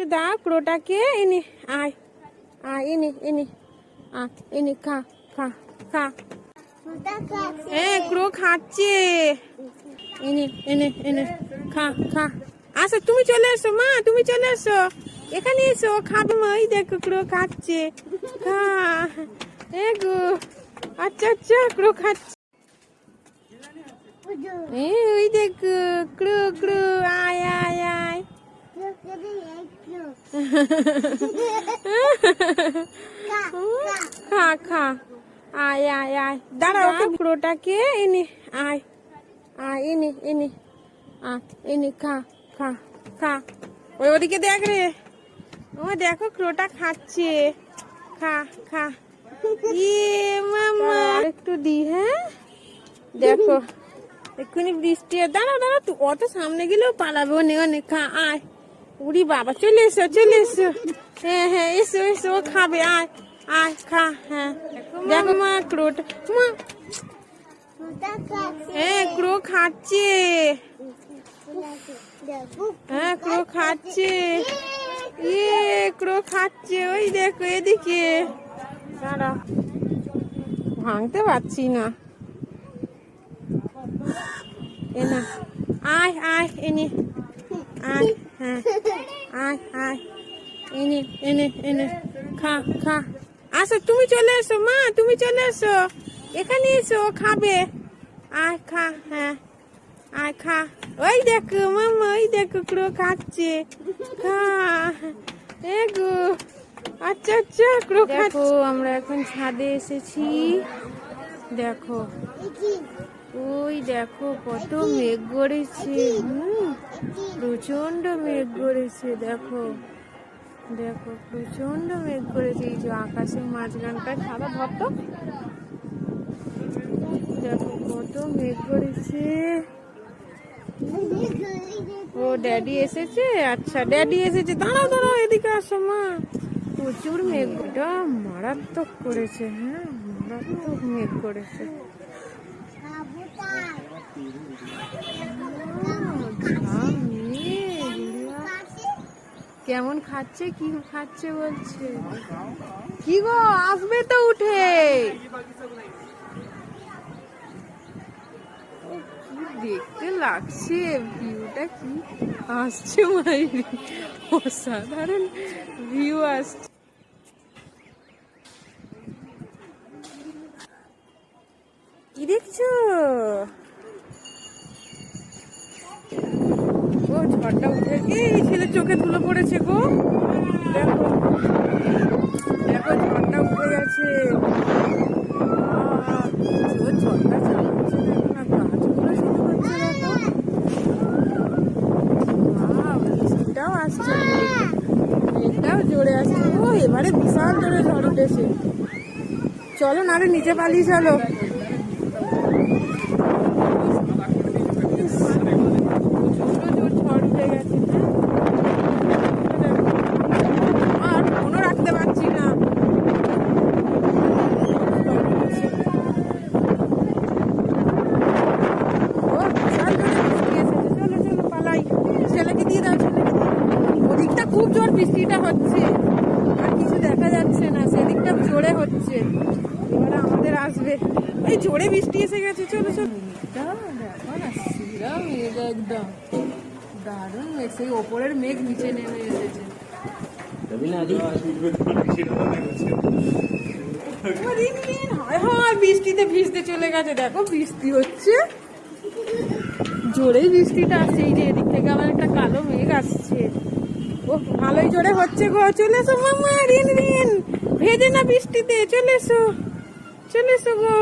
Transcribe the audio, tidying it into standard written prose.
একটু দাও ক্রোটাকে। এনে আয় আয়, এনে এনে এনে খা খা খা। হ্যাঁ ক্রো খাচ্ছে। এনে এনে এনে খা খা। আচ্ছা তুমি চলে এসো মা, তুমি চলে এসো, এখানে এসো, খাবে মা। ওই দেখো ক্রো খাচ্ছে, খা। গো আচ্ছা আচ্ছা, ক্রো খাচ্ছে। ওই দেখো ক্রো ক্রো, আয় আয় আয়। খা খা, আয় আয় আয়। দাঁড়া ওকে ক্রোটাকে এনে আয় আয়, এনে এনে এনে খা খা খা। ওই ওদিকে দেখ রে, ও দেখো ক্রোটা খাচ্ছে, খা খা। ইয়ে মামা একটু দি। হ্যাঁ দেখো এক্ষুনি বৃষ্টি। দাঁড়া দাঁড়া, তুই অত সামনে গেলেও পালাবে। ও নে ও নে, খা আয়। উড়ি বাবা, চলে এসো চলে এসো। হ্যাঁ হ্যাঁ এসো এসো, ও খাবে, আয় আয় খা। হ্যাঁ দেখো মা ক্রোটা, মা হ্যাঁ ক্রো খাচ্ছে। হ্যাঁ ক্রো খাচ্ছে, ইয়ে ক্রো খাচ্ছে। ওই দেখো এদিকে, দাঁড়া ভাঙতে পারছি না। এ না, আয় আয় এনে আয়। হ্যাঁ আয় আয়, এনে এনে এনে খা খা। আসো তুমি চলে এসো মা, তুমি চলে এসো, এখানে এসো, খাবে, আয় খা। হ্যাঁ আয় খা। ওই দেখো মামা, ওই দেখো ক্রো খাচ্ছে, খা। গো আচ্ছা আচ্ছা, ক্রো খাচ্ছো। আমরা এখন ছাদে এসেছি। দেখো ওই দেখো কত মেঘ গড়েছে, প্রচন্ড মেঘ গড়েছে। দেখো দেখো প্রচন্ড মেঘ করেছে। এই যে আকাশের মাঝখানটা সাদা ধরতো, দেখো কত মেঘ করেছে। ও ড্যাডি এসেছে, আচ্ছা ড্যাডি এসেছে। দাঁড়াও দাঁড়াও, এদিকে আসো মা। প্রচুর মেঘটা মারাত্মক করেছে। হ্যাঁ মারাত্মক মেঘ করেছে। কেমন খাচ্ছে, কি খাচ্ছে বলছে, কি গো আসবে তো উঠে। দেখতে লাগছে ভিউটা, কি আসছে মাইরি, অসাধারণ ভিউ আসছে। কি দেখছো? ও ঝড়টা উঠে, এই ছেলে চোখে ধুলো পড়েছে গো। দেখো দেখো ঝড়টা উঠে গেছে। ঝড়টা চালাচ্ছে না, গাছগুলো শুরু হচ্ছে। দেখো বৃষ্টিটাও আসছে, মেঘটাও জোরে আসছে। ও এবারে বিশাল জোরে ঝড় উঠেছে। চলো না রে নিচে পালিয়ে চলো। আর ফোনও রাখতে পারছি না। ও বিশাল জোরে বৃষ্টি এসেছে। চলো চলো পালাই, ছেলেকে দিয়ে দাও, ছেলেকে দিয়ে দাও। ওদিকটা খুব জোর বৃষ্টিটা হচ্ছে, আর কিছু দেখা যাচ্ছে না, সেদিকটা জোরে হচ্ছে। এবারে আমাদের আসবে, এই জোরে বৃষ্টি এসে গেছে। চলো চলো, দেখো না শিরা মেঘ, একদম দারুণ মেঘ। সেই ওপরের মেঘ নিচে নেমে এসেছে। বৃষ্টিতে ভিজতে চলে গেছে। দেখো বৃষ্টি হচ্ছে, জোরেই বৃষ্টিটা আসছে। এই যে এদিক থেকে আবার একটা কালো মেঘ আসছে। ও ভালোই জোরে হচ্ছে গো। চলে এসো মামা, রিন রিন ভেজে না বৃষ্টিতে, চলে এসো চলে এসো গো।